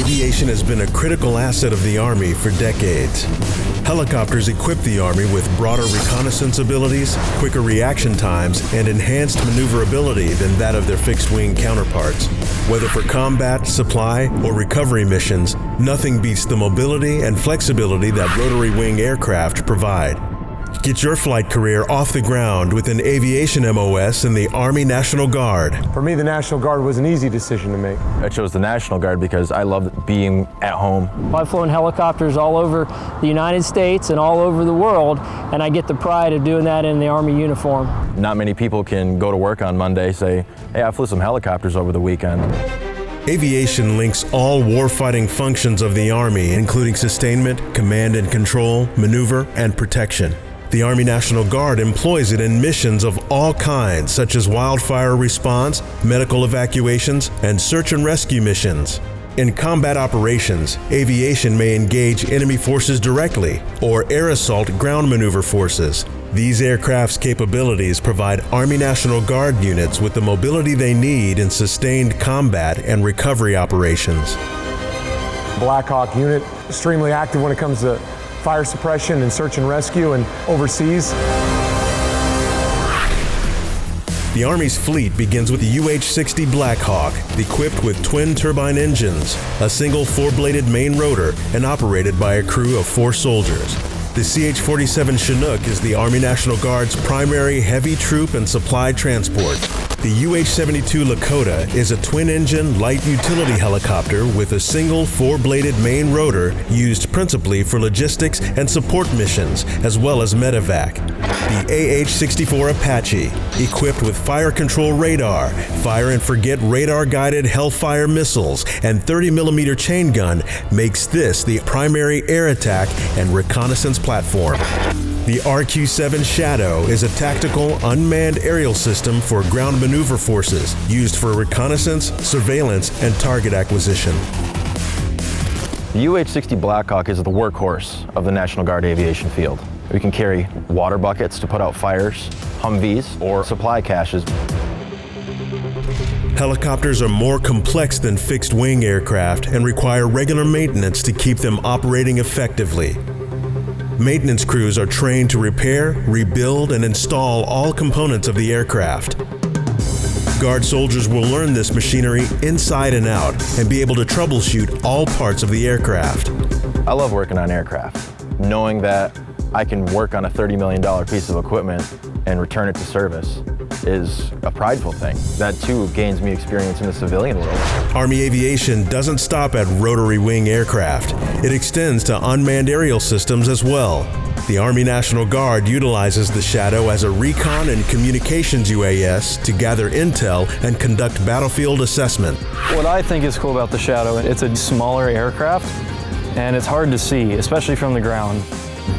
Aviation has been a critical asset of the Army for decades. Helicopters equip the Army with broader reconnaissance abilities, quicker reaction times, and enhanced maneuverability than that of their fixed-wing counterparts. Whether for combat, supply, or recovery missions, nothing beats the mobility and flexibility that rotary-wing aircraft provide. Get your flight career off the ground with an aviation MOS in the Army National Guard. For me, the National Guard was an easy decision to make. I chose the National Guard because I loved being at home. I've flown helicopters all over the United States and all over the world, and I get the pride of doing that in the Army uniform. Not many people can go to work on Monday, say, hey, I flew some helicopters over the weekend. Aviation links all warfighting functions of the Army, including sustainment, command and control, maneuver, and protection. The Army National Guard employs it in missions of all kinds, such as wildfire response, medical evacuations, and search and rescue missions. In combat operations, aviation may engage enemy forces directly or air assault ground maneuver forces. These aircraft's capabilities provide Army National Guard units with the mobility they need in sustained combat and recovery operations. Blackhawk unit, extremely active when it comes to fire suppression and search and rescue and overseas. The Army's fleet begins with the UH-60 Blackhawk, equipped with twin turbine engines, a single four-bladed main rotor, and operated by a crew of 4 soldiers. The CH-47 Chinook is the Army National Guard's primary heavy troop and supply transport. The UH-72 Lakota is a twin-engine light utility helicopter with a single 4-bladed main rotor used principally for logistics and support missions, as well as medevac. The AH-64 Apache, equipped with fire control radar, fire and forget radar-guided Hellfire missiles, and 30mm chain gun, makes this the primary air attack and reconnaissance platform. The RQ-7 Shadow is a tactical, unmanned aerial system for ground maneuver forces used for reconnaissance, surveillance, and target acquisition. The UH-60 Blackhawk is the workhorse of the National Guard aviation field. We can carry water buckets to put out fires, Humvees, or supply caches. Helicopters are more complex than fixed-wing aircraft and require regular maintenance to keep them operating effectively. Maintenance crews are trained to repair, rebuild, and install all components of the aircraft. Guard soldiers will learn this machinery inside and out and be able to troubleshoot all parts of the aircraft. I love working on aircraft. Knowing that I can work on a $30 million piece of equipment and return it to service is a prideful thing. That too gains me experience in the civilian world. Army aviation doesn't stop at rotary wing aircraft. It extends to unmanned aerial systems as well. The Army National Guard utilizes the Shadow as a recon and communications UAS to gather intel and conduct battlefield assessment. What I think is cool about the Shadow, it's a smaller aircraft and it's hard to see, especially from the ground.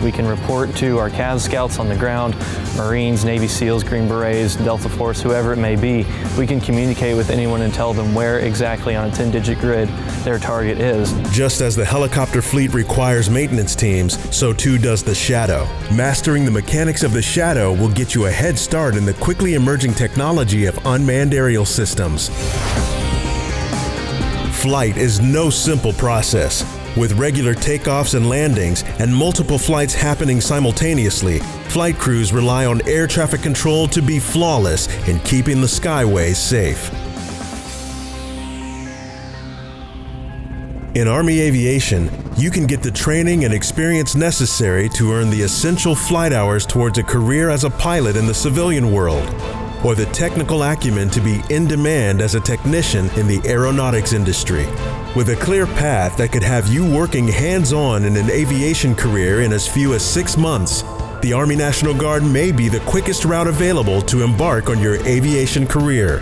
We can report to our CAS scouts on the ground, Marines, Navy SEALs, Green Berets, Delta Force, whoever it may be. We can communicate with anyone and tell them where exactly on a 10-digit grid their target is. Just as the helicopter fleet requires maintenance teams, so too does the Shadow. Mastering the mechanics of the Shadow will get you a head start in the quickly emerging technology of unmanned aerial systems. Flight is no simple process. With regular takeoffs and landings and multiple flights happening simultaneously, flight crews rely on air traffic control to be flawless in keeping the skyways safe. In Army aviation, you can get the training and experience necessary to earn the essential flight hours towards a career as a pilot in the civilian world, or the technical acumen to be in demand as a technician in the aeronautics industry. With a clear path that could have you working hands-on in an aviation career in as few as 6 months, the Army National Guard may be the quickest route available to embark on your aviation career.